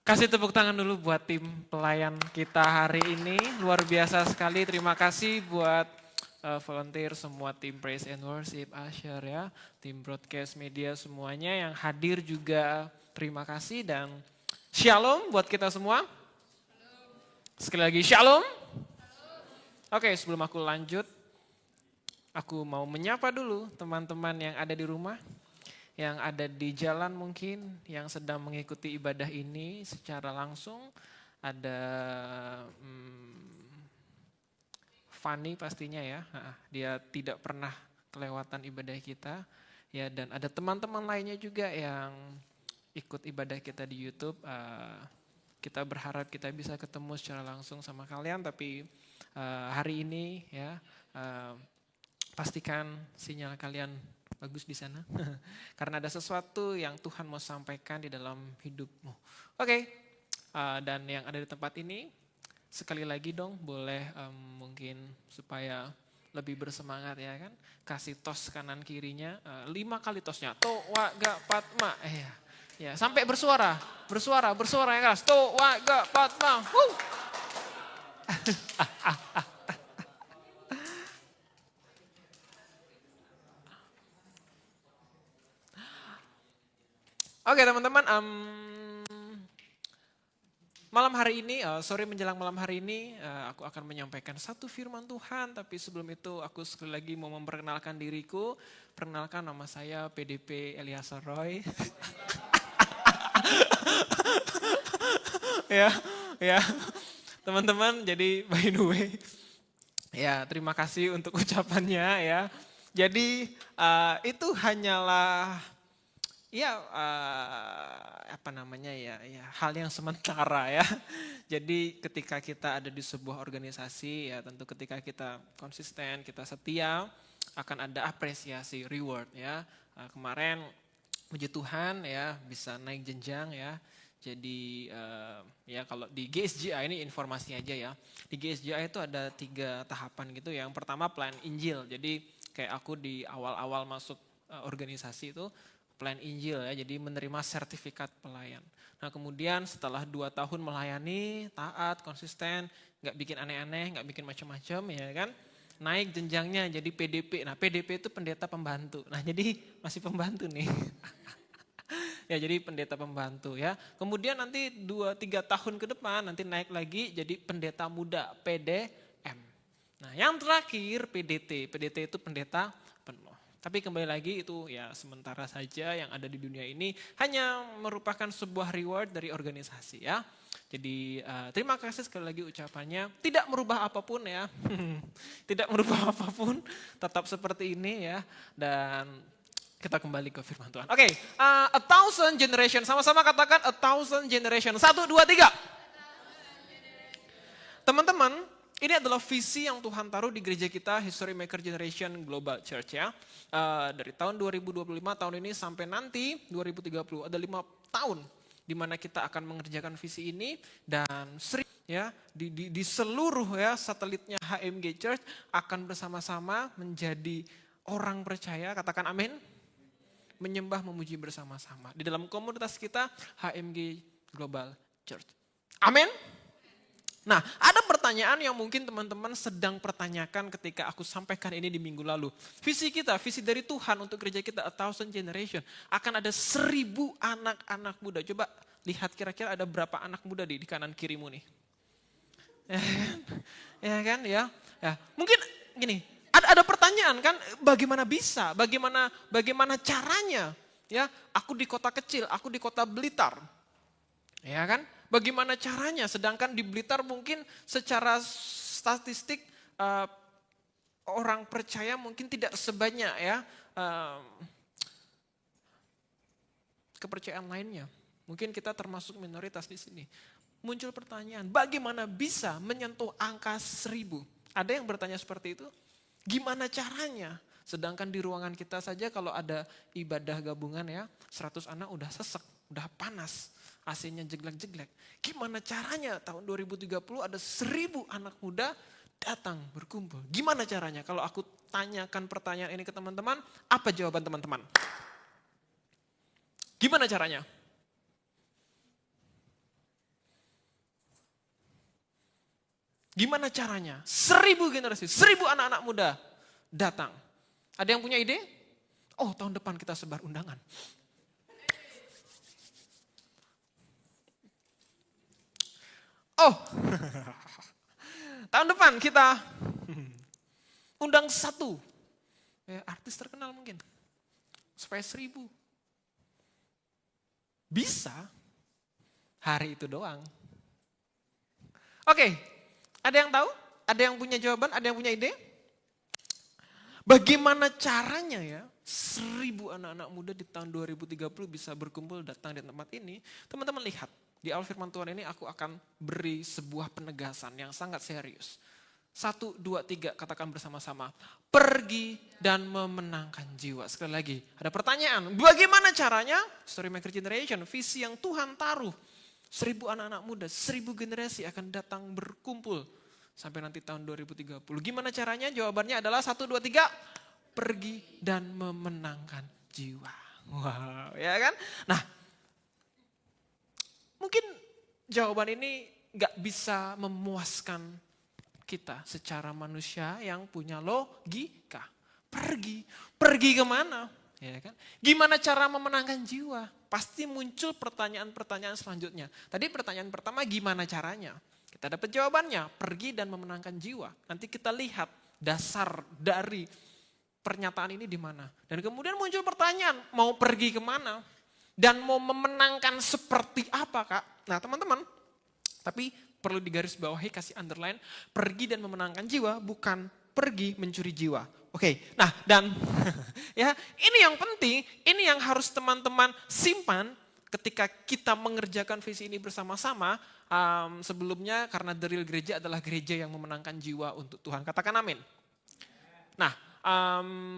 Kasih tepuk tangan dulu buat tim pelayan kita hari ini. Luar biasa sekali. Terima kasih buat volunteer semua tim Praise and Worship, Asher ya. Tim broadcast media semuanya yang hadir juga terima kasih. Dan shalom buat kita semua. Sekali lagi shalom. Oke, sebelum aku lanjut, aku mau menyapa dulu teman-teman yang ada di rumah. Yang ada di jalan mungkin, yang sedang mengikuti ibadah ini secara langsung. Ada Fanny pastinya ya, dia tidak pernah kelewatan ibadah kita. Ya, dan ada teman-teman lainnya juga yang ikut ibadah kita di YouTube. Kita berharap kita bisa ketemu secara langsung sama kalian, tapi hari ini ya pastikan sinyal kalian bagus di sana. Karena ada sesuatu yang Tuhan mau sampaikan di dalam hidupmu. Oke, dan yang ada di tempat ini, sekali lagi dong boleh mungkin supaya lebih bersemangat ya kan. Kasih tos kanan kirinya, 5 kali tosnya. To, wa, ga, pat, ma. Ya, sampai bersuara yang keras. To, wa, ga, pat, ma. Oke teman-teman, malam hari ini, menjelang malam hari ini, aku akan menyampaikan satu firman Tuhan. Tapi sebelum itu aku sekali lagi mau memperkenalkan diriku. Perkenalkan, nama saya PDP Eliasa Roy. ya teman-teman, jadi by the way, ya terima kasih untuk ucapannya ya. Jadi itu hanyalah hal yang sementara ya. Jadi ketika kita ada di sebuah organisasi ya, tentu ketika kita konsisten, kita setia, akan ada apresiasi, reward ya. Kemarin puji Tuhan ya bisa naik jenjang ya. Jadi ya kalau di GSJA ini informasi aja ya. Di GSJA itu ada 3 tahapan gitu. Yang pertama plan Injil. Jadi kayak aku di awal-awal masuk organisasi itu plan Injil ya, jadi menerima sertifikat pelayan. Nah kemudian setelah 2 tahun melayani, taat, konsisten, gak bikin aneh-aneh, gak bikin macam-macam ya kan. Naik jenjangnya jadi PDP, nah PDP itu pendeta pembantu. Nah jadi masih pembantu nih. Ya jadi pendeta pembantu ya. Kemudian nanti 2-3 tahun ke depan nanti naik lagi jadi pendeta muda, PDM. Nah yang terakhir PDT itu pendeta penuh. Tapi kembali lagi itu ya sementara saja, yang ada di dunia ini hanya merupakan sebuah reward dari organisasi ya. Jadi terima kasih sekali lagi ucapannya, tidak merubah apapun ya. Tidak merubah apapun, tetap seperti ini ya. Dan kita kembali ke firman Tuhan. Oke, 1,000 generation, sama-sama katakan 1,000 generation. 1, 2, 3. Teman-teman, ini adalah visi yang Tuhan taruh di gereja kita, History Maker Generation Global Church ya. Dari tahun 2025 tahun ini sampai nanti 2030 ada 5 tahun di mana kita akan mengerjakan visi ini, dan ya di seluruh ya satelitnya HMG Church akan bersama-sama menjadi orang percaya, katakan amin. Menyembah memuji bersama-sama di dalam komunitas kita HMG Global Church. Amin. Nah, ada pertanyaan yang mungkin teman-teman sedang pertanyakan ketika aku sampaikan ini di minggu lalu. Visi kita, visi dari Tuhan untuk gereja kita 1,000 generation. Akan ada 1,000 anak-anak muda. Coba lihat kira-kira ada berapa anak muda di kanan kirimu nih. Ya kan, ya. Mungkin gini, ada pertanyaan kan, bagaimana bisa, bagaimana caranya. Ya, aku di kota kecil, aku di kota Blitar. Ya kan? Bagaimana caranya? Sedangkan di Blitar mungkin secara statistik orang percaya mungkin tidak sebanyak ya kepercayaan lainnya. Mungkin kita termasuk minoritas di sini. Muncul pertanyaan, bagaimana bisa menyentuh angka 1,000? Ada yang bertanya seperti itu? Gimana caranya? Sedangkan di ruangan kita saja kalau ada ibadah gabungan ya, 100 anak udah sesek, udah panas. AC-nya jeglek-jeglek. Gimana caranya tahun 2030 ada 1,000 anak muda datang berkumpul. Gimana caranya? Kalau aku tanyakan pertanyaan ini ke teman-teman, apa jawaban teman-teman? Gimana caranya? Gimana caranya? 1000 generasi, 1000 anak-anak muda datang. Ada yang punya ide? Oh, tahun depan kita sebar undangan. Oh, tahun depan kita undang 1 artis terkenal mungkin. Supaya 1000. Bisa hari itu doang. Oke, ada yang tahu? Ada yang punya jawaban? Ada yang punya ide? Bagaimana caranya ya 1000 anak-anak muda di tahun 2030 bisa berkumpul datang di tempat ini? Teman-teman lihat, di awal firman Tuhan ini aku akan beri sebuah penegasan yang sangat serius. 1, 2, 3 katakan bersama-sama. Pergi dan memenangkan jiwa. Sekali lagi, ada pertanyaan. Bagaimana caranya? Storymaker Generation, visi yang Tuhan taruh. 1000 anak-anak muda, 1000 generasi akan datang berkumpul sampai nanti tahun 2030. Gimana caranya? Jawabannya adalah 1, 2, 3. Pergi dan memenangkan jiwa. Wow, ya kan? Nah, mungkin jawaban ini gak bisa memuaskan kita secara manusia yang punya logika. Pergi kemana? Ya kan? Gimana cara memenangkan jiwa? Pasti muncul pertanyaan-pertanyaan selanjutnya. Tadi pertanyaan pertama gimana caranya? Kita dapat jawabannya, pergi dan memenangkan jiwa. Nanti kita lihat dasar dari pernyataan ini di mana. Dan kemudian muncul pertanyaan, mau pergi kemana? Dan mau memenangkan seperti apa, Kak? Nah, teman-teman, tapi perlu digarisbawahi, kasih underline, pergi dan memenangkan jiwa, bukan pergi mencuri jiwa. Oke, nah dan ya ini yang penting, ini yang harus teman-teman simpan ketika kita mengerjakan visi ini bersama-sama. Sebelumnya karena The Real Gereja adalah gereja yang memenangkan jiwa untuk Tuhan. Katakan amin. Nah,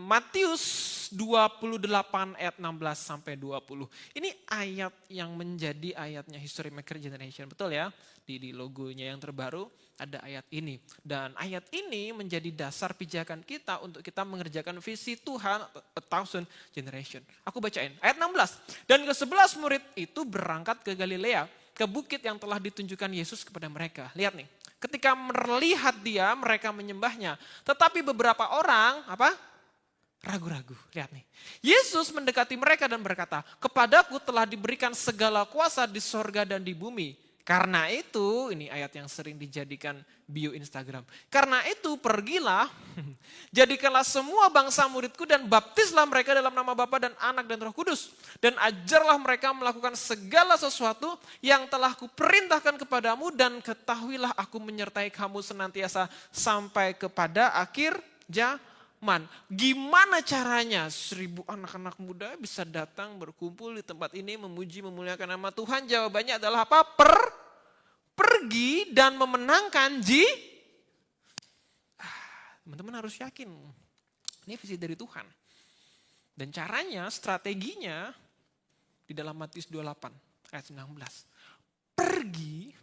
Matius 28 ayat 16 sampai 20. Ini ayat yang menjadi ayatnya Storymaker Generation, betul ya? Di logonya yang terbaru ada ayat ini. Dan ayat ini menjadi dasar pijakan kita untuk kita mengerjakan visi Tuhan 1000 generation. Aku bacain ayat 16. Dan ke-11 murid itu berangkat ke Galilea, ke bukit yang telah ditunjukkan Yesus kepada mereka. Lihat nih, ketika melihat dia, mereka menyembahnya. Tetapi beberapa orang, ragu-ragu. Lihat nih. Yesus mendekati mereka dan berkata, kepadaku telah diberikan segala kuasa di sorga dan di bumi. Karena itu, ini ayat yang sering dijadikan bio Instagram. Karena itu pergilah, jadikanlah semua bangsa muridku dan baptislah mereka dalam nama Bapa dan Anak dan Roh Kudus. Dan ajarlah mereka melakukan segala sesuatu yang telah kuperintahkan kepadamu dan ketahuilah aku menyertai kamu senantiasa sampai kepada akhir zaman. Gimana caranya 1000 anak-anak muda bisa datang berkumpul di tempat ini memuji memuliakan nama Tuhan? Jawabannya adalah apa? Pergi dan memenangkan teman-teman harus yakin. Ini visi dari Tuhan. Dan caranya, strateginya di dalam Matius 28 ayat 19. Pergi,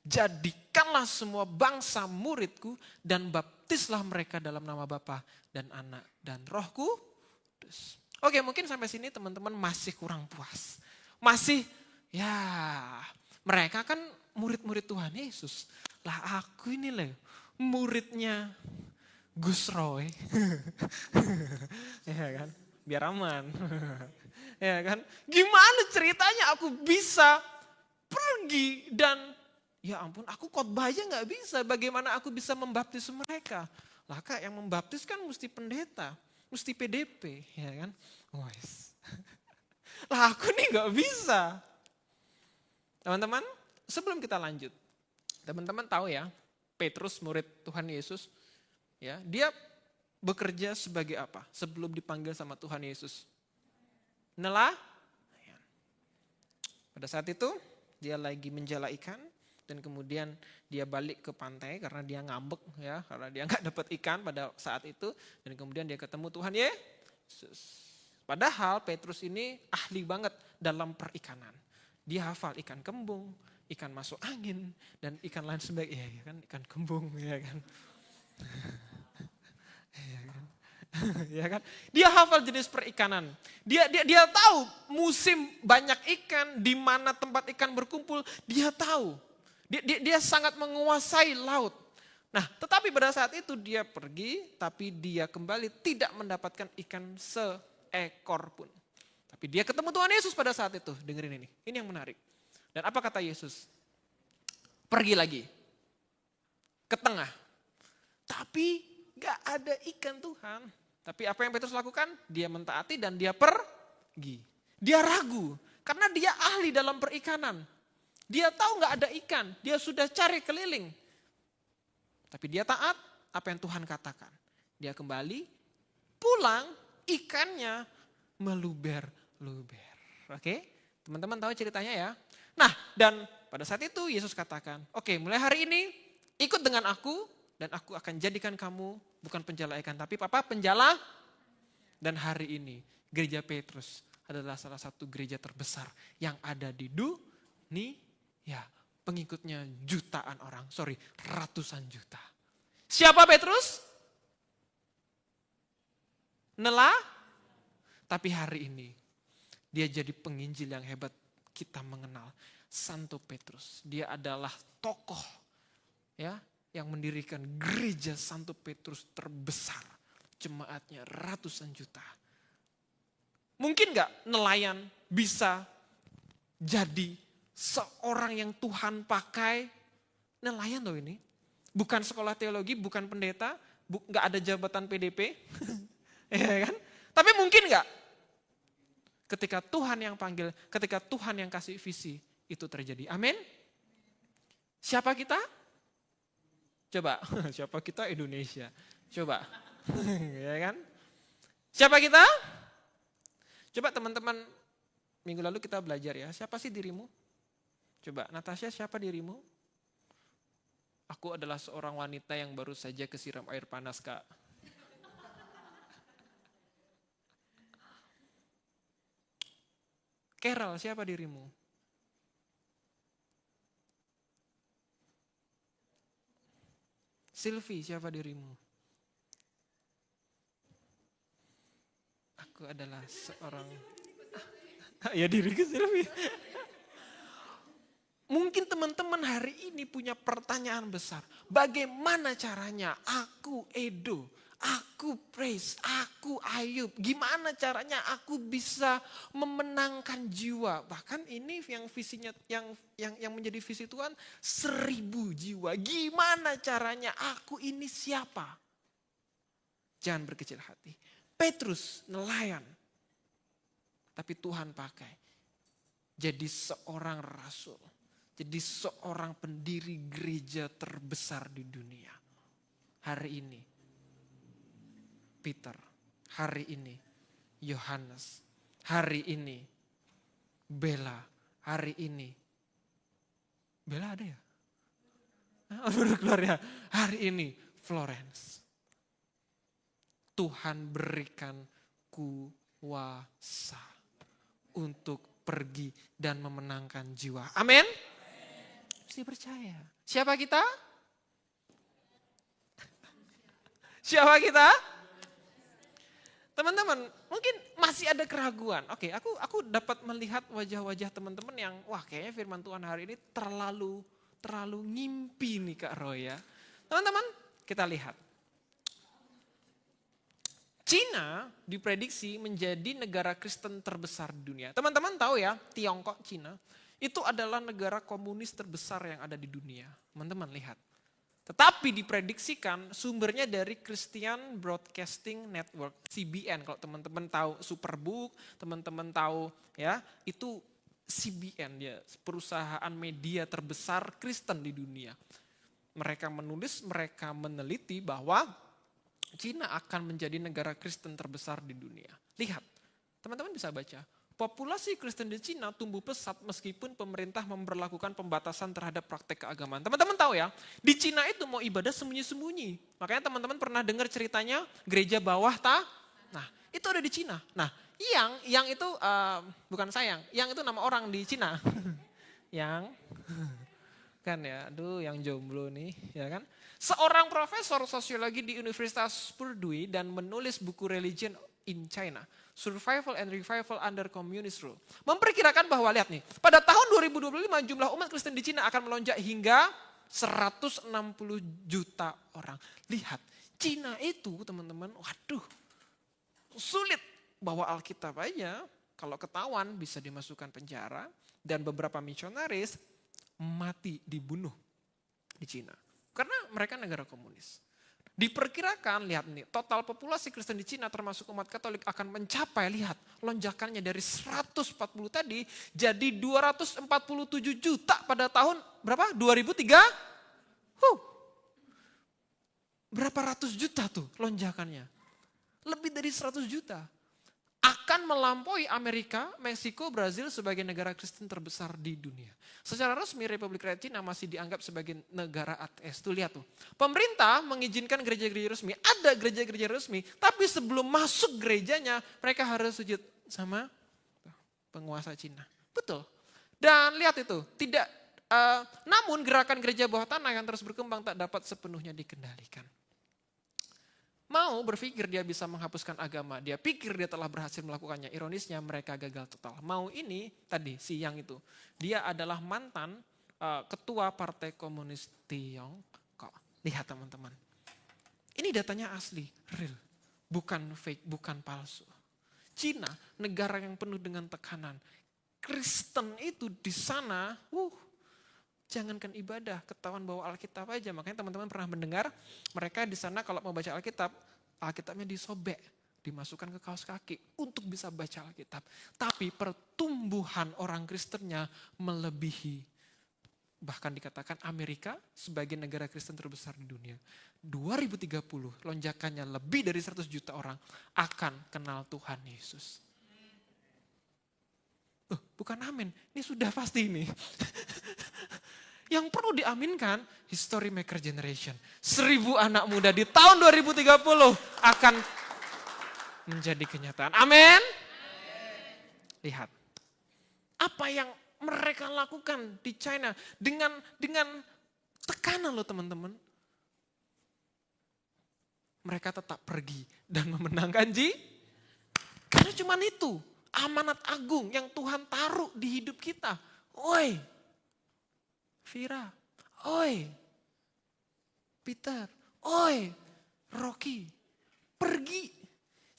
jadikanlah semua bangsa muridku dan baptislah mereka dalam nama Bapa dan Anak dan Roh Kudus. Oke, mungkin sampai sini teman-teman masih kurang puas. Masih mereka kan murid-murid Tuhan Yesus. Lah aku ini loh muridnya Gus Roy. Ya kan? Biar aman. Ya kan? Gimana ceritanya aku bisa pergi dan ya ampun aku khotbah aja gak bisa. Bagaimana aku bisa membaptis mereka? Lah Kak, yang membaptis kan mesti pendeta. Mesti PDP. Ya kan? Lah aku nih gak bisa. Teman-teman, sebelum kita lanjut, teman-teman tahu ya, Petrus murid Tuhan Yesus, ya dia bekerja sebagai apa sebelum dipanggil sama Tuhan Yesus? Nelayan. Pada saat itu dia lagi menjala ikan dan kemudian dia balik ke pantai karena dia ngambek ya, karena dia nggak dapat ikan pada saat itu dan kemudian dia ketemu Tuhan Yesus. Padahal Petrus ini ahli banget dalam perikanan. Dia hafal ikan kembung, ikan masuk angin, dan ikan lain sebagainya. Ya kan, ikan kembung, ya kan. Ya kan. Dia hafal jenis perikanan. Dia tahu musim banyak ikan, di mana tempat ikan berkumpul, dia tahu. Dia sangat menguasai laut. Nah, tetapi pada saat itu dia pergi, tapi dia kembali tidak mendapatkan ikan seekor pun. Tapi dia ketemu Tuhan Yesus pada saat itu. Dengerin ini yang menarik. Dan apa kata Yesus? Pergi lagi ke tengah. Tapi gak ada ikan Tuhan. Tapi apa yang Petrus lakukan? Dia mentaati dan dia pergi. Dia ragu karena dia ahli dalam perikanan. Dia tahu gak ada ikan, dia sudah cari keliling. Tapi dia taat apa yang Tuhan katakan. Dia kembali, pulang, ikannya meluber-luber. Oke, teman-teman tahu ceritanya ya. Nah, dan pada saat itu Yesus katakan, oke, mulai hari ini ikut dengan aku dan aku akan jadikan kamu bukan penjala ikan, tapi penjala. Dan hari ini gereja Petrus adalah salah satu gereja terbesar yang ada di dunia. Pengikutnya jutaan orang, ratusan juta. Siapa Petrus? Tapi hari ini dia jadi penginjil yang hebat. Kita mengenal Santo Petrus. Dia adalah tokoh yang mendirikan gereja Santo Petrus terbesar. Jemaatnya ratusan juta. Mungkin gak nelayan bisa jadi seorang yang Tuhan pakai? Nelayan loh ini. Bukan sekolah teologi, bukan pendeta, gak ada jabatan PDP. Ya kan? Tapi mungkin gak? Ketika Tuhan yang panggil, ketika Tuhan yang kasih visi, itu terjadi. Amin. Siapa kita? Coba, siapa kita? Indonesia. Coba, ya kan? Siapa kita? Coba teman-teman, minggu lalu kita belajar ya, siapa sih dirimu? Coba, Natasha, siapa dirimu? Aku adalah seorang wanita yang baru saja kesiram air panas, Kak. Carol, siapa dirimu? Sylvie, siapa dirimu? Aku adalah seorang... Ya diriku Sylvie. Mungkin teman-teman hari ini punya pertanyaan besar. Bagaimana caranya aku Edo, aku Praise, aku Ayub. Gimana caranya aku bisa memenangkan jiwa. Bahkan ini yang visinya yang menjadi visi Tuhan 1000 jiwa. Gimana caranya aku ini siapa? Jangan berkecil hati. Petrus nelayan. Tapi Tuhan pakai. Jadi seorang rasul. Jadi seorang pendiri gereja terbesar di dunia. Hari ini Peter, hari ini Yohanes, hari ini Bella, hari ini Bella ada ya? Baru keluar ya. Hari ini Florence. Tuhan berikan kuasa untuk pergi dan memenangkan jiwa. Amin. Mesti percaya. Siapa kita? Siapa kita? Teman-teman, mungkin masih ada keraguan. Oke, aku dapat melihat wajah-wajah teman-teman yang, wah kayaknya firman Tuhan hari ini terlalu ngimpi nih Kak Roy ya. Teman-teman, kita lihat. Cina diprediksi menjadi negara Kristen terbesar di dunia. Teman-teman tahu ya, Tiongkok, Cina, itu adalah negara komunis terbesar yang ada di dunia. Teman-teman lihat. Tetapi diprediksikan sumbernya dari Christian Broadcasting Network, CBN. Kalau teman-teman tahu Superbook, teman-teman tahu ya, itu CBN ya, perusahaan media terbesar Kristen di dunia. Mereka menulis, mereka meneliti bahwa Cina akan menjadi negara Kristen terbesar di dunia. Lihat, teman-teman bisa baca. Populasi Kristen di Cina tumbuh pesat meskipun pemerintah memberlakukan pembatasan terhadap praktek keagamaan. Teman-teman tahu ya, di Cina itu mau ibadah sembunyi-sembunyi. Makanya teman-teman pernah dengar ceritanya gereja bawah Nah, itu ada di Cina. Nah, yang itu bukan sayang, yang itu nama orang di Cina. Yang kan ya, aduh yang jomblo nih, ya kan? Seorang profesor sosiologi di Universitas Purdue dan menulis buku Religion in China, Survival and Revival Under Communist Rule, memperkirakan bahwa lihat nih, pada tahun 2025 jumlah umat Kristen di Cina akan melonjak hingga 160 juta orang. Lihat, Cina itu teman-teman, waduh, sulit bawa Alkitab aja. Kalau ketahuan bisa dimasukkan penjara dan beberapa misionaris mati dibunuh di Cina. Karena mereka negara komunis. Diperkirakan, lihat nih, total populasi Kristen di Cina termasuk umat Katolik akan mencapai, lihat, lonjakannya dari 140 tadi jadi 247 juta pada tahun berapa? 2003? Berapa ratus juta tuh lonjakannya? Lebih dari 100 juta. Akan melampaui Amerika, Meksiko, Brazil sebagai negara Kristen terbesar di dunia. Secara resmi Republik Rakyat Cina masih dianggap sebagai negara ateis. Tuh lihat tuh. Pemerintah mengizinkan gereja-gereja resmi. Ada gereja-gereja resmi, tapi sebelum masuk gerejanya mereka harus sujud sama penguasa Cina. Betul. Dan lihat itu, namun gerakan gereja bawah tanah yang terus berkembang tak dapat sepenuhnya dikendalikan. Mau berpikir dia bisa menghapuskan agama, dia pikir dia telah berhasil melakukannya. Ironisnya mereka gagal total. Mau ini tadi siang itu, dia adalah mantan ketua Partai Komunis Tiongkok. Lihat teman-teman, ini datanya asli, real, bukan fake, bukan palsu. Cina negara yang penuh dengan tekanan. Kristen itu di sana, jangankan ibadah, ketahuan bawa Alkitab aja. Makanya teman-teman pernah mendengar mereka di sana kalau mau baca Alkitab, Alkitabnya disobek, dimasukkan ke kaos kaki untuk bisa baca Alkitab. Tapi pertumbuhan orang Kristennya melebihi, bahkan dikatakan Amerika sebagai negara Kristen terbesar di dunia. 2030 lonjakannya lebih dari 100 juta orang akan kenal Tuhan Yesus. Bukan amin, ini sudah pasti ini. Yang perlu diaminkan, history maker generation. 1000 anak muda di tahun 2030 akan menjadi kenyataan. Amin. Lihat, apa yang mereka lakukan di China dengan tekanan loh teman-teman. Mereka tetap pergi dan memenangkan karena cuma itu amanat agung yang Tuhan taruh di hidup kita. Woi, Vira, oi, Peter, oi, Rocky, pergi.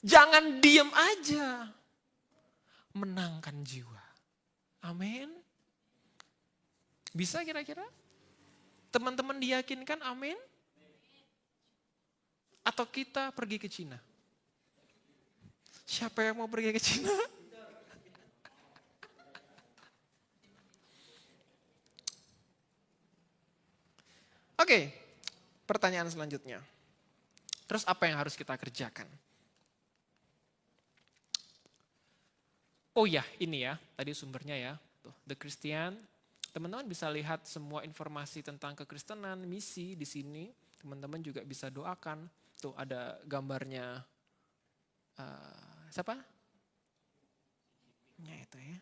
Jangan diam aja. Menangkan jiwa. Amin. Bisa kira-kira? Teman-teman diyakinkan amin? Atau kita pergi ke Cina? Siapa yang mau pergi ke Cina? Oke, pertanyaan selanjutnya. Terus apa yang harus kita kerjakan? Oh ya, ini ya, tadi sumbernya ya. Tuh, The Christian. Teman-teman bisa lihat semua informasi tentang kekristenan, misi di sini. Teman-teman juga bisa doakan. Tuh ada gambarnya, siapa? Ya itu ya.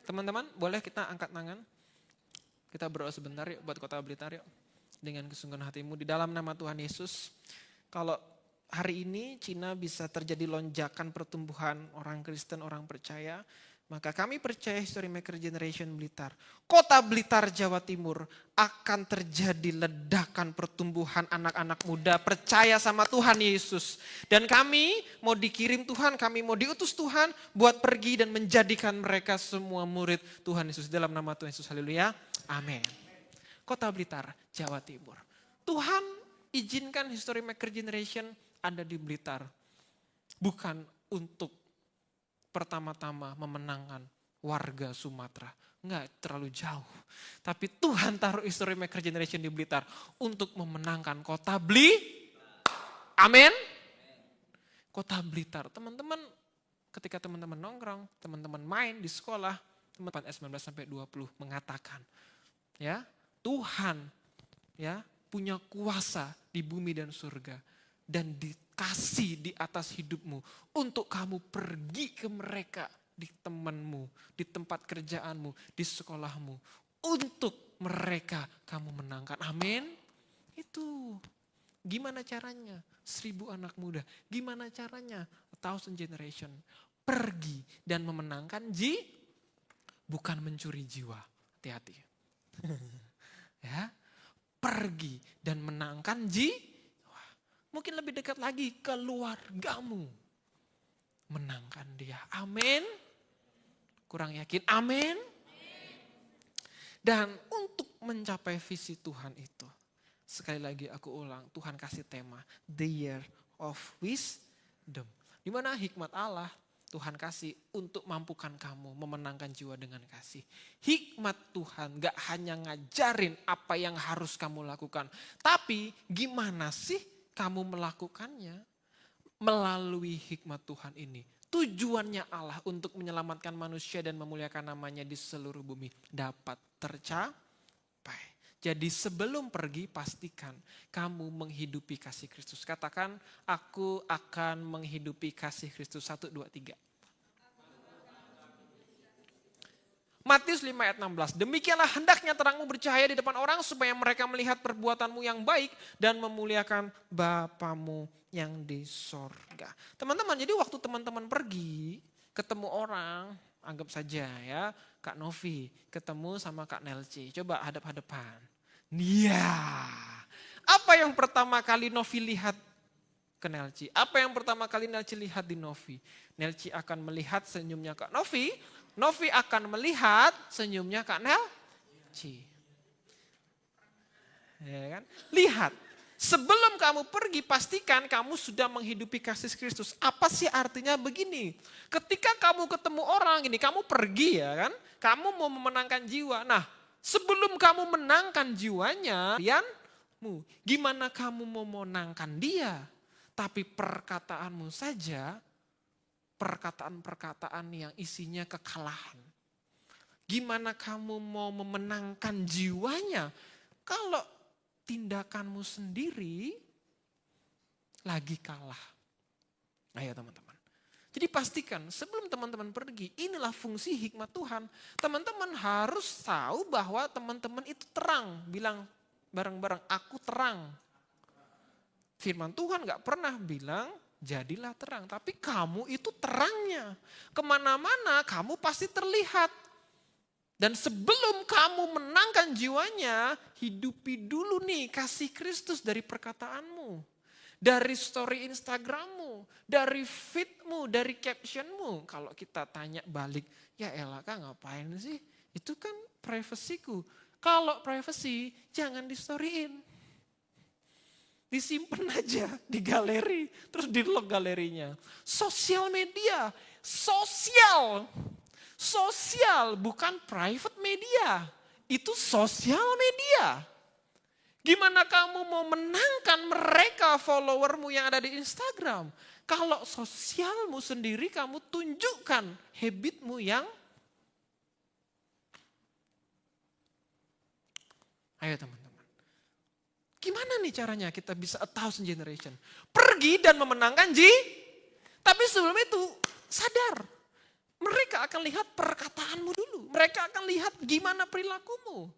Teman-teman, boleh kita angkat tangan? Kita berdoa sebentar yuk buat Kota Blitar yuk. Dengan kesungguhan hatimu di dalam nama Tuhan Yesus. Kalau hari ini Cina bisa terjadi lonjakan pertumbuhan orang Kristen, orang percaya. Maka kami percaya History Maker Generation Blitar, Kota Blitar, Jawa Timur akan terjadi ledakan pertumbuhan anak-anak muda percaya sama Tuhan Yesus. Dan kami mau dikirim Tuhan, kami mau diutus Tuhan buat pergi dan menjadikan mereka semua murid Tuhan Yesus. Dalam nama Tuhan Yesus, haleluya, amin. Kota Blitar, Jawa Timur. Tuhan izinkan History Maker Generation ada di Blitar. Bukan untuk pertama-tama memenangkan warga Sumatera. Enggak terlalu jauh. Tapi Tuhan taruh History Maker Generation di Blitar untuk memenangkan kota Amin. Kota Blitar. Teman-teman, ketika teman-teman nongkrong, teman-teman main di sekolah, teman-teman 19-20 mengatakan, ya, Tuhan ya punya kuasa di bumi dan surga. Dan dikasih di atas hidupmu untuk kamu pergi ke mereka di temanmu, di tempat kerjaanmu, di sekolahmu. Untuk mereka kamu menangkan. Amin. itu. Gimana caranya? 1000 anak muda. Gimana caranya? 1000 generation. Pergi dan memenangkan bukan mencuri jiwa. Hati-hati. Ya, pergi dan menangkan jiwa. Mungkin lebih dekat lagi, keluargamu. Menangkan dia. Amin. Kurang yakin. Amin. Dan untuk mencapai visi Tuhan itu, sekali lagi aku ulang, Tuhan kasih tema, The Year of Wisdom. Di mana hikmat Allah Tuhan kasih untuk mampukan kamu memenangkan jiwa dengan kasih. Hikmat Tuhan gak hanya ngajarin apa yang harus kamu lakukan. Tapi gimana sih kamu melakukannya? Melalui hikmat Tuhan ini. Tujuannya Allah untuk menyelamatkan manusia dan memuliakan namanya di seluruh bumi dapat tercapai. Jadi sebelum pergi pastikan kamu menghidupi kasih Kristus. Katakan, aku akan menghidupi kasih Kristus. 1, 2, 3. Matius 5 ayat 16. Demikianlah hendaknya terangmu bercahaya di depan orang supaya mereka melihat perbuatanmu yang baik dan memuliakan Bapamu yang di sorga. Teman-teman, jadi waktu teman-teman pergi ketemu orang, anggap saja ya Kak Novi ketemu sama Kak Nelci. Coba hadap-hadapan. Iya. Apa yang pertama kali Novi lihat ke Nelci? Apa yang pertama kali Nelci lihat di Novi? Nelci akan melihat senyumnya Kak Novi. Novi akan melihat senyumnya Kak Nelci. Ya kan? Lihat. Sebelum kamu pergi, pastikan kamu sudah menghidupi kasih Kristus. Apa sih artinya begini? Ketika kamu ketemu orang ini, kamu pergi ya kan? Kamu mau memenangkan jiwa. Nah, sebelum kamu menangkan jiwanya, gimana kamu mau memenangkan dia? Tapi perkataanmu saja, perkataan-perkataan yang isinya kekalahan. Gimana kamu mau memenangkan jiwanya kalau tindakanmu sendiri lagi kalah? Ayo teman-teman. Jadi pastikan sebelum teman-teman pergi, inilah fungsi hikmat Tuhan. Teman-teman harus tahu bahwa teman-teman itu terang. Bilang bareng-bareng, aku terang. Firman Tuhan gak pernah bilang, jadilah terang. Tapi kamu itu terangnya. Kemana-mana kamu pasti terlihat. Dan sebelum kamu menangkan jiwanya, hidupi dulu nih kasih Kristus dari perkataanmu. Dari story Instagrammu, dari feedmu, dari captionmu. Kalau kita tanya balik, ya elah Kak ngapain sih? Itu kan privasiku. Kalau privacy, jangan di-storyin. Disimpan aja di galeri, terus di-log galerinya. Sosial media, sosial bukan private media. Itu sosial media. Gimana kamu mau menangkan mereka followermu yang ada di Instagram? Kalau sosialmu sendiri kamu tunjukkan habitmu yang... Ayo teman-teman. Gimana nih caranya kita bisa 1000 generation? Pergi dan memenangkan tapi sebelum itu sadar. Mereka akan lihat perkataanmu dulu. Mereka akan lihat gimana perilakumu.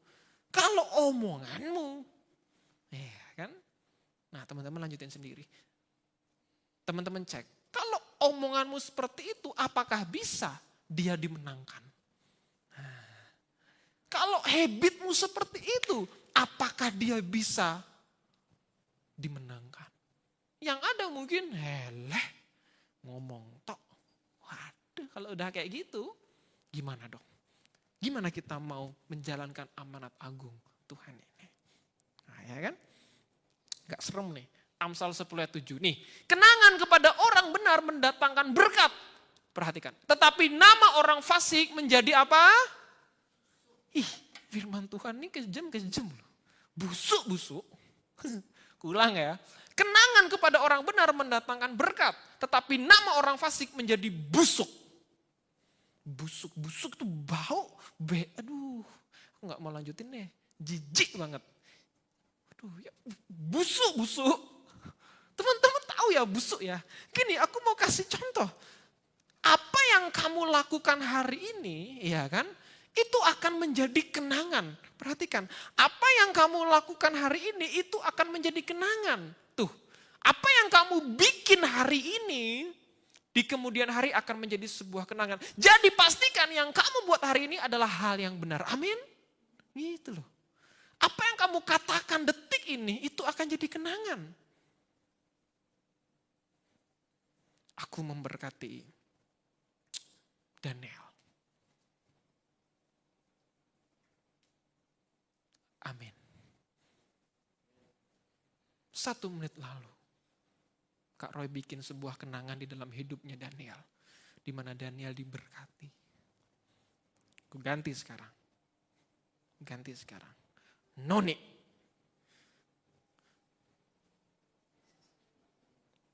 Kalau omonganmu, ya kan? Nah teman-teman lanjutin sendiri. Teman-teman cek. Kalau omonganmu seperti itu, apakah bisa dia dimenangkan? Nah, kalau habitmu seperti itu, apakah dia bisa dimenangkan? Yang ada mungkin, ngomong tok. Waduh, kalau udah kayak gitu, gimana dong? Gimana kita mau menjalankan amanat agung Tuhan ini? Nah ya kan? Gak serem nih. Amsal 10 ayat 7 nih. Kenangan kepada orang benar mendatangkan berkat. Perhatikan. Tetapi nama orang fasik menjadi apa? Firman Tuhan ini kejam loh. Busuk. Kulang ya. Kenangan kepada orang benar mendatangkan berkat. Tetapi nama orang fasik menjadi busuk. Busuk tuh bau. Aduh, aku gak mau lanjutin deh. Jijik banget. Aduh, ya, busuk. Teman-teman tahu ya busuk ya. Gini, aku mau kasih contoh. Apa yang kamu lakukan hari ini, ya kan? itu akan menjadi kenangan. Perhatikan, apa yang kamu lakukan hari ini itu akan menjadi kenangan. Tuh, apa yang kamu bikin hari ini di kemudian hari akan menjadi sebuah kenangan. Jadi pastikan yang kamu buat hari ini adalah hal yang benar. Amin. Gitu loh. Apa yang kamu katakan detik ini itu akan jadi kenangan. Aku memberkati Daniel. Amin. 1 menit lalu, Kak Roy bikin sebuah kenangan di dalam hidupnya Daniel. Di mana Daniel diberkati. Aku ganti sekarang. Noni.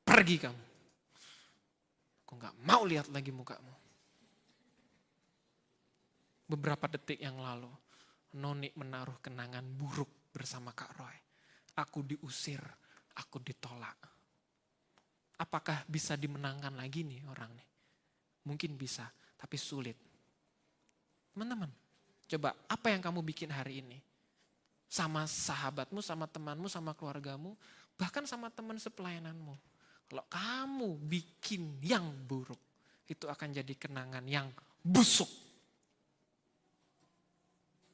Pergi kamu. Aku gak mau lihat lagi mukamu. Beberapa detik yang lalu, Noni menaruh kenangan buruk bersama Kak Roy. Aku diusir, aku ditolak. Apakah bisa dimenangkan lagi nih orang nih? Mungkin bisa, tapi sulit. Teman-teman, coba apa yang kamu bikin hari ini? Sama sahabatmu, sama temanmu, sama keluargamu, bahkan sama teman sepelayananmu. Kalau kamu bikin yang buruk, itu akan jadi kenangan yang busuk.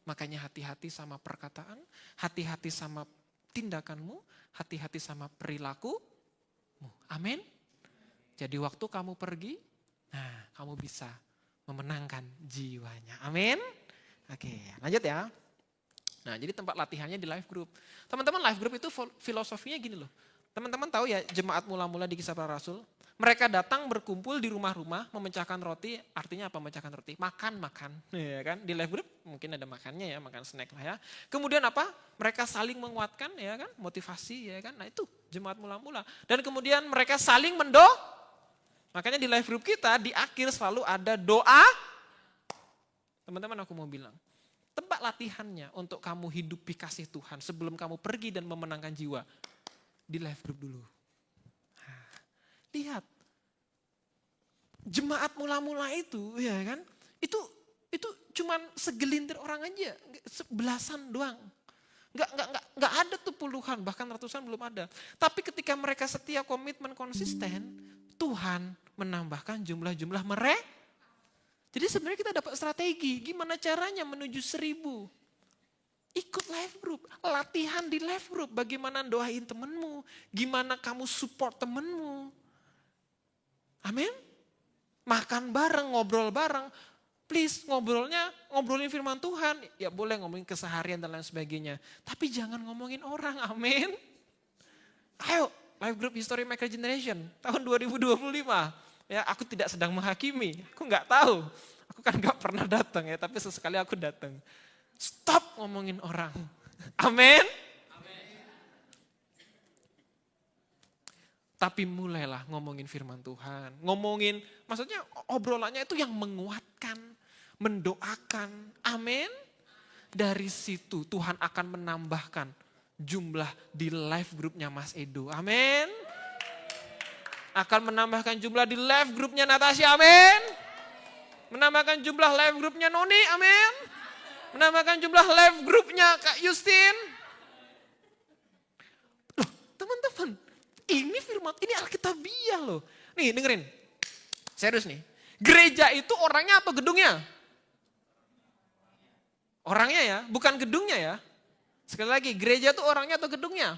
Makanya hati-hati sama perkataan, hati-hati sama tindakanmu, hati-hati sama perilakumu. Amin. Jadi waktu kamu pergi, nah kamu bisa memenangkan jiwanya. Amin. Oke, lanjut ya. Nah, jadi tempat latihannya di life group. Teman-teman, life group itu filosofinya gini loh. Teman-teman tahu ya jemaat mula-mula di Kisah Para Rasul? Mereka datang berkumpul di rumah-rumah memecahkan roti. Artinya apa memecahkan roti? Makan. Ya kan? Di life group mungkin ada makannya ya, makan snack lah ya. Kemudian apa? Mereka saling menguatkan ya kan, motivasi ya kan. Nah itu jemaat mula-mula. Dan kemudian mereka saling makanya di life group kita di akhir selalu ada doa. Teman-teman aku mau bilang, tempat latihannya untuk kamu hidupi kasih Tuhan sebelum kamu pergi dan memenangkan jiwa. Di life group dulu. Lihat, jemaat mula-mula itu, ya kan? Itu cuman segelintir orang aja, belasan doang. Nggak ada tuh puluhan, bahkan ratusan belum ada. Tapi ketika mereka setia, komitmen, konsisten, Tuhan menambahkan jumlah-jumlah mereka. Jadi sebenarnya kita dapat strategi, gimana caranya menuju 1000. Ikut life group, latihan di life group, bagaimana doain temenmu, gimana kamu support temenmu. Amin. Makan bareng, ngobrol bareng. Please ngobrolin firman Tuhan. Ya boleh ngomongin keseharian dan lain sebagainya. Tapi jangan ngomongin orang, amin. Ayo, life group History Maker Generation tahun 2025. Ya, aku tidak sedang menghakimi, aku nggak tahu. Aku kan nggak pernah datang ya, tapi sesekali aku datang. Stop ngomongin orang, amin. Tapi mulailah ngomongin firman Tuhan. Maksudnya obrolannya itu yang menguatkan, mendoakan. Amin. Dari situ Tuhan akan menambahkan jumlah di live grupnya Mas Edo. Amin. Akan menambahkan jumlah di live grupnya Natasha. Amin. Menambahkan jumlah live grupnya Noni. Amin. Menambahkan jumlah live grupnya Kak Justin. Loh, teman-teman. Ini firman, ini Alkitabiah loh. Nih dengerin, serius nih. Gereja itu orangnya apa gedungnya? Orangnya ya, bukan gedungnya ya. Sekali lagi, gereja itu orangnya atau gedungnya?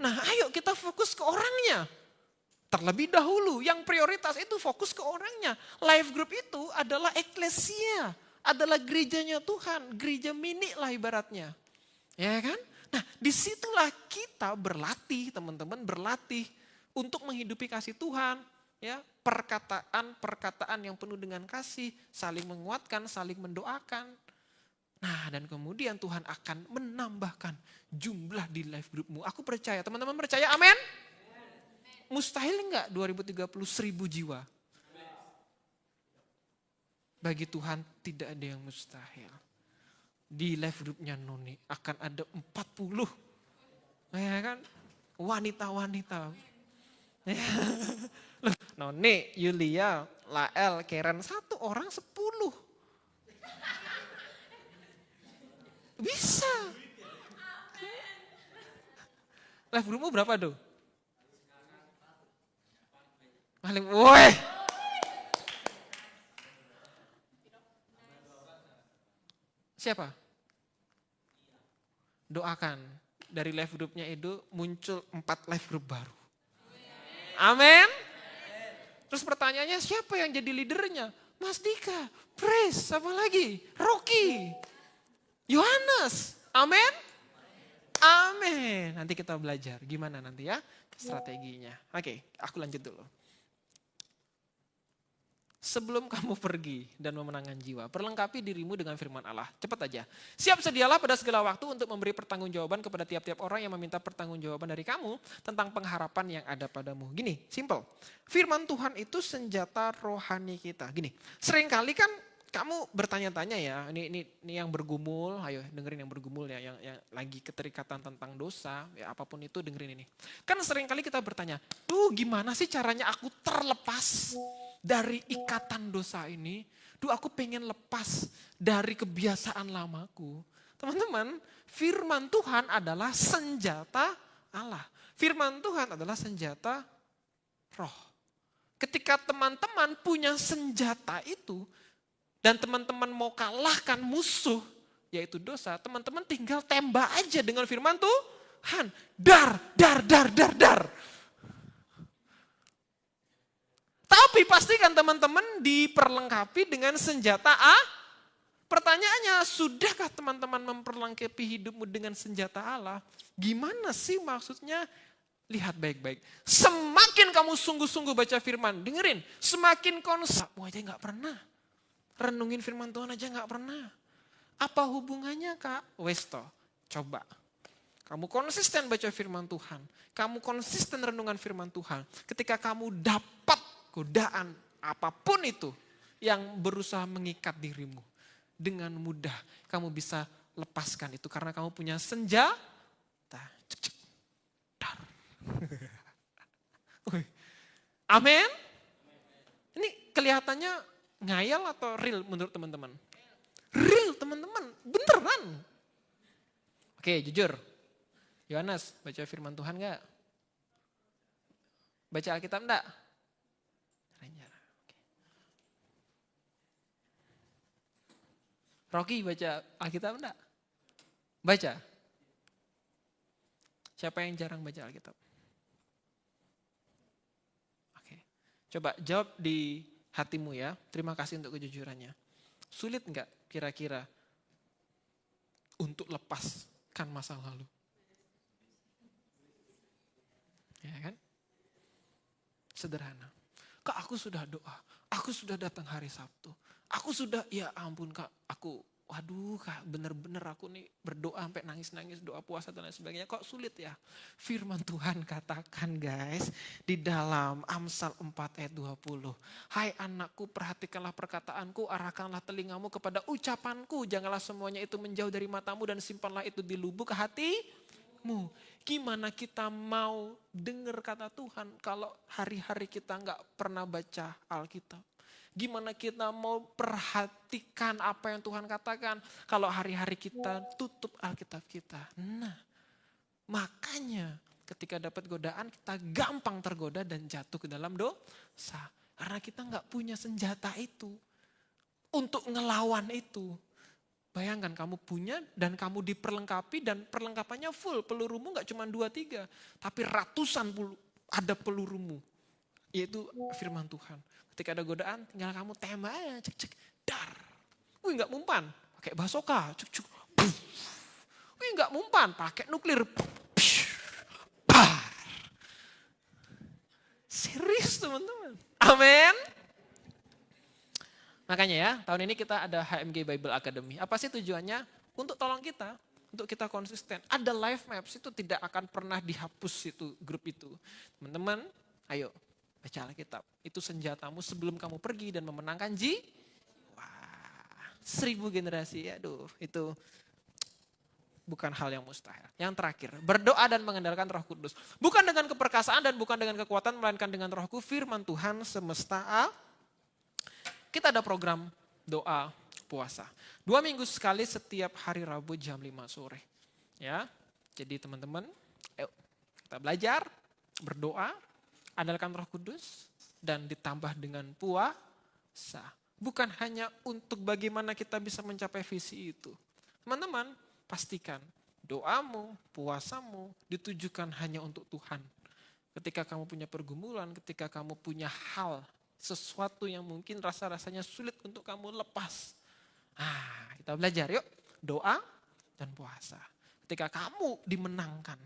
Nah ayo kita fokus ke orangnya. Terlebih dahulu, yang prioritas itu fokus ke orangnya. Life group itu adalah eklesia, adalah gerejanya Tuhan, gereja mini lah ibaratnya. Ya kan? Nah disitulah kita berlatih, teman-teman berlatih untuk menghidupi kasih Tuhan. Ya, perkataan yang penuh dengan kasih, saling menguatkan, saling mendoakan. Nah dan kemudian Tuhan akan menambahkan jumlah di life groupmu. Aku percaya, teman-teman percaya, amin? Mustahil enggak 2030 1000 jiwa? Bagi Tuhan tidak ada yang mustahil. Di live grupnya Noni akan ada 40. Ya kan? Wanita-wanita. Ya. Noni, Yulia, Lael, Karen, 1 orang 10. Bisa. Life groupmu berapa tuh? Paling, woi. Siapa? Doakan. Dari life groupnya itu muncul 4 life group baru. Amin. Terus pertanyaannya siapa yang jadi leadernya? Mas Dika, Praise, apa lagi? Rocky, Yohanes. Amin. Amin. Nanti kita belajar gimana nanti ya strateginya. Oke, aku lanjut dulu. Sebelum kamu pergi dan memenangkan jiwa, perlengkapi dirimu dengan firman Allah. Cepat aja. Siap sedialah pada segala waktu untuk memberi pertanggungjawaban kepada tiap-tiap orang yang meminta pertanggungjawaban dari kamu tentang pengharapan yang ada padamu. Gini, simple. Firman Tuhan itu senjata rohani kita. Gini, seringkali kan kamu bertanya-tanya ya, ini yang bergumul, ayo dengerin yang bergumul ya, yang lagi keterikatan tentang dosa, ya apapun itu dengerin ini. Kan seringkali kita bertanya, gimana sih caranya aku terlepas dari ikatan dosa ini? Aku pengen lepas dari kebiasaan lamaku. Teman-teman, firman Tuhan adalah senjata Allah. Firman Tuhan adalah senjata roh. Ketika teman-teman punya senjata itu, dan teman-teman mau kalahkan musuh, yaitu dosa, teman-teman tinggal tembak aja dengan firman Tuhan. Dar, dar, dar, dar, dar. Tapi pastikan teman-teman diperlengkapi dengan senjata A. Pertanyaannya, sudahkah teman-teman memperlengkapi hidupmu dengan senjata Allah? Gimana sih maksudnya? Lihat baik-baik. Semakin kamu sungguh-sungguh baca firman, dengerin, semakin konsep. Kamu aja gak pernah. Renungin firman Tuhan aja gak pernah. Apa hubungannya Kak? Westo, coba. Kamu konsisten baca firman Tuhan. Kamu konsisten renungan firman Tuhan. Ketika kamu dapat godaan apapun itu yang berusaha mengikat dirimu. Dengan mudah kamu bisa lepaskan itu. Karena kamu punya senjata. Cek, cek. Dar. Amin. Ini kelihatannya ngayal atau real menurut teman-teman? Real teman-teman, beneran. Oke, jujur. Yohanes, baca firman Tuhan gak? Baca Alkitab enggak? Rocky baca Alkitab enggak? Baca. Siapa yang jarang baca Alkitab? Oke. Coba jawab di hatimu ya. Terima kasih untuk kejujurannya. Sulit enggak kira-kira untuk lepaskan masa lalu? Ya kan? Sederhana. Kak, aku sudah doa. Aku sudah datang hari Sabtu. Aku sudah, ya ampun Kak, waduh Kak, bener-bener aku nih berdoa sampai nangis-nangis, doa puasa dan lain sebagainya. Kok sulit ya? Firman Tuhan katakan guys, di dalam Amsal 4 ayat 20. Hai anakku, perhatikanlah perkataanku, arahkanlah telingamu kepada ucapanku. Janganlah semuanya itu menjauh dari matamu dan simpanlah itu di lubuk hatimu. Gimana kita mau dengar kata Tuhan kalau hari-hari kita gak pernah baca Alkitab? Gimana kita mau perhatikan apa yang Tuhan katakan kalau hari-hari kita tutup Alkitab kita? Nah, makanya ketika dapat godaan kita gampang tergoda dan jatuh ke dalam dosa. Karena kita gak punya senjata itu untuk ngelawan itu. Bayangkan kamu punya dan kamu diperlengkapi dan perlengkapannya full. Pelurumu gak cuma 2-3 tapi ratusan ada pelurumu. Yaitu firman Tuhan. Ketika ada godaan, tinggal kamu tembak aja, cek-cek, dar. Wih gak mempan, pakai basoka, cuk-cuk. Wih gak mempan, pakai nuklir. Bar. Serius teman-teman. Amin. Makanya ya, tahun ini kita ada HMG Bible Academy. Apa sih tujuannya? Untuk tolong kita, untuk kita konsisten. Ada life maps, itu tidak akan pernah dihapus itu grup itu. Teman-teman, ayo. Baca Alkitab, itu senjatamu sebelum kamu pergi dan memenangkan Wah, 1000 generasi, aduh itu bukan hal yang mustahil. Yang terakhir, berdoa dan mengandalkan Roh Kudus. Bukan dengan keperkasaan dan bukan dengan kekuatan, melainkan dengan Rohku, firman Tuhan semesta. Kita ada program doa, berpuasa. 2 minggu sekali setiap hari Rabu jam 5 sore. Ya, jadi teman-teman, ayo kita belajar, berdoa, andalkan Roh Kudus, dan ditambah dengan puasa. Bukan hanya untuk bagaimana kita bisa mencapai visi itu. Teman-teman, pastikan doamu, puasamu ditujukan hanya untuk Tuhan. Ketika kamu punya pergumulan, ketika kamu punya hal, sesuatu yang mungkin rasa-rasanya sulit untuk kamu lepas. Kita belajar yuk, doa dan puasa. Ketika kamu dimenangkan,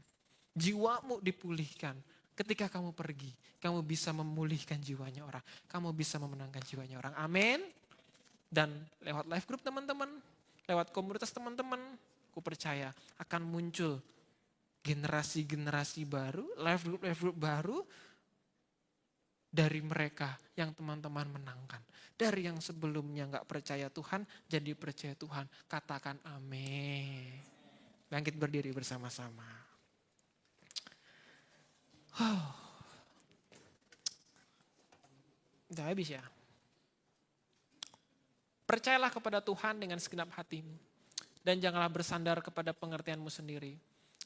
jiwamu dipulihkan. Ketika kamu pergi, kamu bisa memulihkan jiwanya orang. Kamu bisa memenangkan jiwanya orang. Amin. Dan lewat live group teman-teman, lewat komunitas teman-teman, aku percaya akan muncul generasi-generasi baru, live group baru dari mereka yang teman-teman menangkan. Dari yang sebelumnya gak percaya Tuhan, jadi percaya Tuhan. Katakan amin. Bangkit berdiri bersama-sama. Udah habis ya. Percayalah kepada Tuhan dengan segenap hatimu. Dan janganlah bersandar kepada pengertianmu sendiri.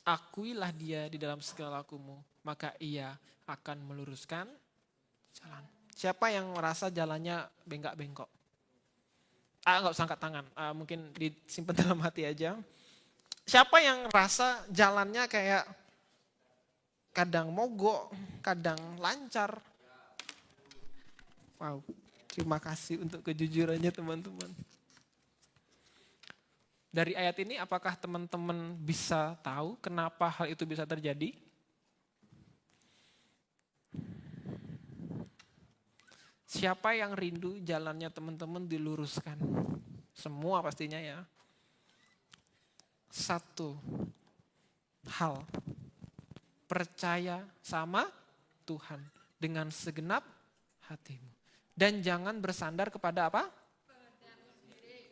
Akuilah dia di dalam segala lakumu, maka ia akan meluruskan jalan. Siapa yang merasa jalannya bengkak-bengkok? Gak usah angkat tangan, mungkin disimpan dalam hati aja. Siapa yang rasa jalannya kayak kadang mogok, kadang lancar? Wow, terima kasih untuk kejujurannya teman-teman. Dari ayat ini apakah teman-teman bisa tahu kenapa hal itu bisa terjadi? Siapa yang rindu jalannya teman-teman diluruskan? Semua pastinya ya. Satu hal, percaya sama Tuhan dengan segenap hatimu. Dan jangan bersandar kepada apa?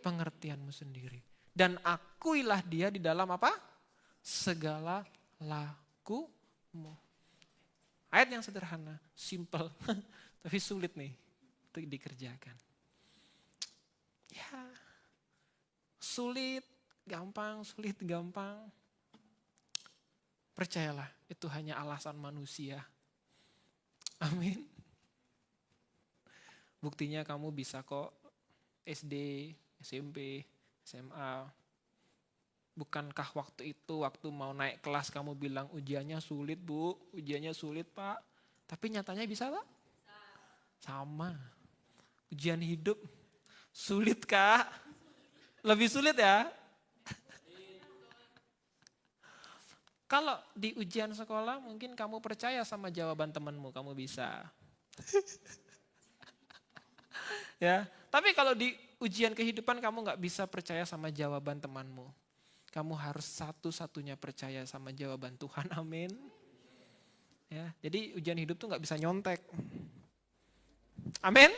Pengertianmu sendiri. Dan akuilah dia di dalam apa? Segala lakumu. Ayat yang sederhana, simple, tapi sulit nih untuk dikerjakan. Ya, sulit, gampang, sulit, gampang. Percayalah, itu hanya alasan manusia. Amin. Buktinya kamu bisa kok SD, SMP, SMA. Bukankah waktu itu, waktu mau naik kelas kamu bilang ujiannya sulit bu, ujiannya sulit pak. Tapi nyatanya bisa pak? Sama. Ujian hidup, sulit kak? Lebih sulit ya? Kalau di ujian sekolah mungkin kamu percaya sama jawaban temanmu, kamu bisa. Ya, tapi kalau di ujian kehidupan kamu nggak bisa percaya sama jawaban temanmu. Kamu harus satu-satunya percaya sama jawaban Tuhan, amin. Ya, jadi ujian hidup tuh nggak bisa nyontek. Amin.